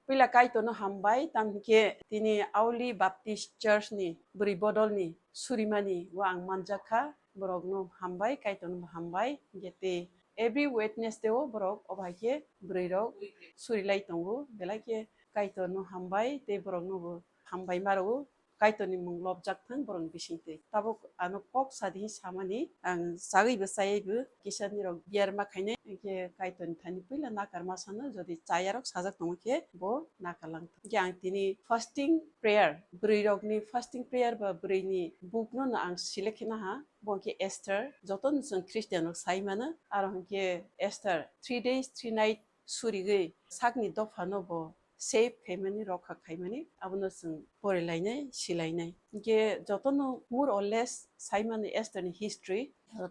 Pila kai to no hambai tam ke tini Auli Baptist Church ni beri bodol ni surimani wa ang manjaka borok no hambai kai to no hambai gete every Wednesday o borok obai ke beri rok surilai tongo belai ke kai to no hambai te borok no bo hambai maro kai to ni mung lobjak thang borok bisingte tabuk ano kok sadi samani ang sagi besai bu kisan ni rok biar makaine ke kai to ni thani pila na karma sana jodi chayarok sajak tongo ke bo na kalang yang tini fasting prayer beri rok ni fasting prayer ba beri ni book no na ang silekina ha bonke Esther joton sung Christian ok sai mana aro ke Esther 3 days 3 night surige sakni dofa no bo save family rokha khaimani abono sung porelainai silainai ke jotono more or less Simon Esther ni history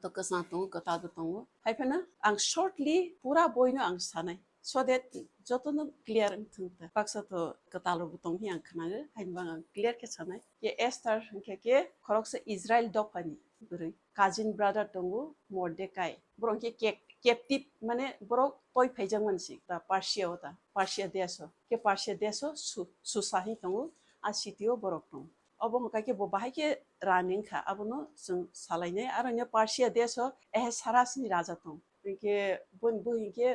to kasang tongo kata do tongo haipana ang shortly pura boino ang sanai so that jotono clear thungta paksa to katalo butong hi ang khana hainbang clear ke sanai ye Esther ke khoroksa Israel dopani buri cousin brother tongo Mordecai bronke captive mane borok toy phaijang mansi ta Persia ota Persia deso susahi tongo a sitio borok tong obong ka ke bo bahai ke running kha abono sung salaine aro nya Persia deso sarasni raja tong ke bon buhi ke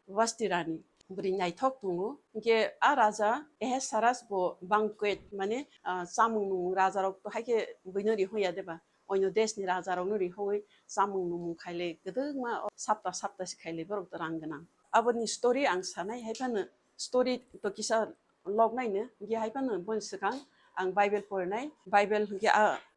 Vasti rani buri nyai thok tungu ke a raja saras bo banquet mane samung raja rok to haike buinori hoya deba oino desni raja rok nori hoi samung numu khaile gedengma sapta khaile borok to ranggana aboni story ang sanai haipana story to kisa lognai ne ge haipana bon sikang ang Bible porenai Bible ge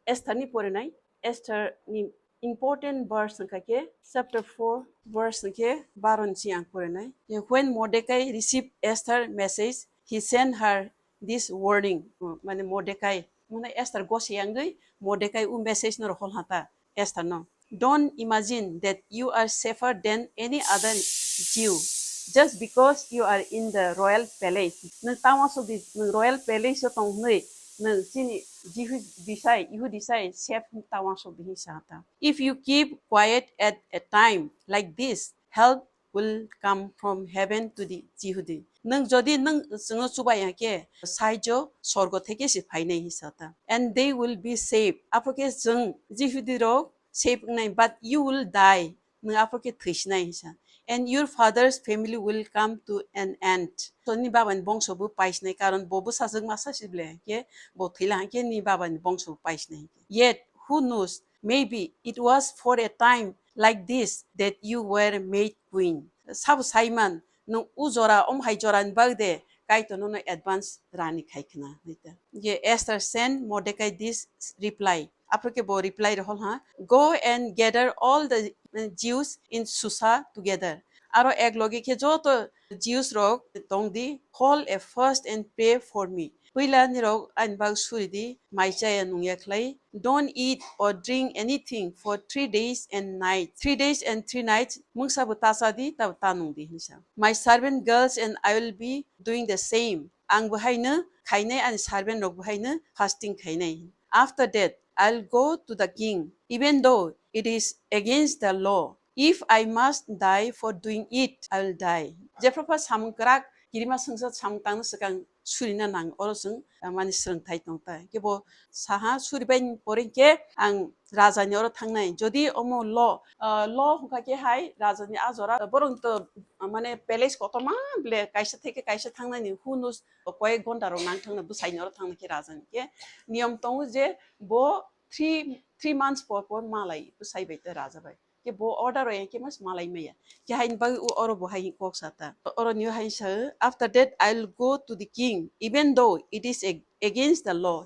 Esther ni porenai Esther ni important verse ke chapter 4 verse ke baron chiang porenai when Mordecai received Esther message he sent her this warning mane Mordecai mane Esther go siangai Mordecai message no hol hata Esther no don't imagine that you are safer than any other Jew just because you are in the royal palace nang tawa so the royal palace so tong nei nang sini Jehu decide safe tawa so the sata if you keep quiet at a time like this help will come from heaven to the Jehudi nang jodi nang singo subaya ke saijo sorgo theke si phainai hisata and they will be saved apoke jeng Jehudi ro save nai but you will die nang apoke thisnai hisa and your father's family will come to an end so ni baban bongso bu paisnai karon bobu sajak masa sible ke bo thila ke ni baban bongso paisnai yet who knows maybe it was for a time like this that you were made queen sab saiman no uzora haijoran bagde kai to no advance rani khaikna nita ye Esther sent Mordecai this reply aproke bo reply hol ha go and gather all the Jews in Susa together aro ek logi ke joto Jews rok tongdi call a fast and pray for me Pila ni rok an bag suridi mai chaya nungya klai don't eat or drink anything for 3 days and nights 3 days and 3 nights mungsa butasa di tab tanungdi nisa my servant girls and I will be doing the same ang buhaina khaine and servant rok buhaina fasting khaine after that I'll go to the king even though it is against the law if I must die for doing it I will die jepropa samkrak kirima sangsa samtang sekang surina nang orosung mani serang thai tongta kebo saha suribain porinke ang raja ni oro thangnai jodi omo law huka ke hai raja ni azora borong to mane palace kotoma ble kaisa theke kaisa thangnai ni who knows koi gonda ro nang thangna busai ni oro thangna ke raja ni ke niyam tong je bo 3 months por malai busai baita raja bai ke bo order ro ke mas malai meya ke hain ba oro bo hai kok sata oro new hai sa after that I'll go to the king even though it is against the law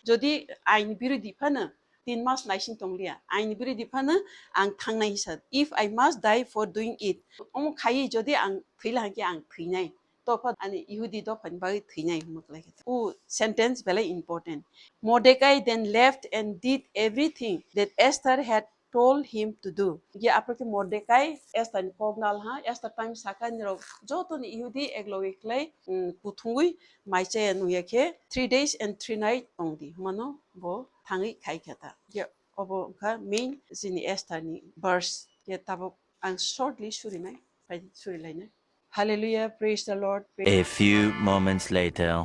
jodi ain birodi phana 3 mas naisin tonglia ain birodi phana ang thangnai sa if I must die for doing it om khai jodi ang thila ke ang thinai to phat ani Yehudi do phan ba thinai muklai sentence very important Mordecai then left and did everything that Esther had told him to do. Ye aproke Mordecai Esther ni kognal ha Esther time sakan ro joto ni Yehudi eglowe klai kuthungui maiche nu yake 3 days and 3 night ongdi mano bo thangi khai khata ye obo ka main sini Esther ni verse ye tabo ang shortly suri nai pai suri lai nai Hallelujah. Praise the Lord. A few moments later.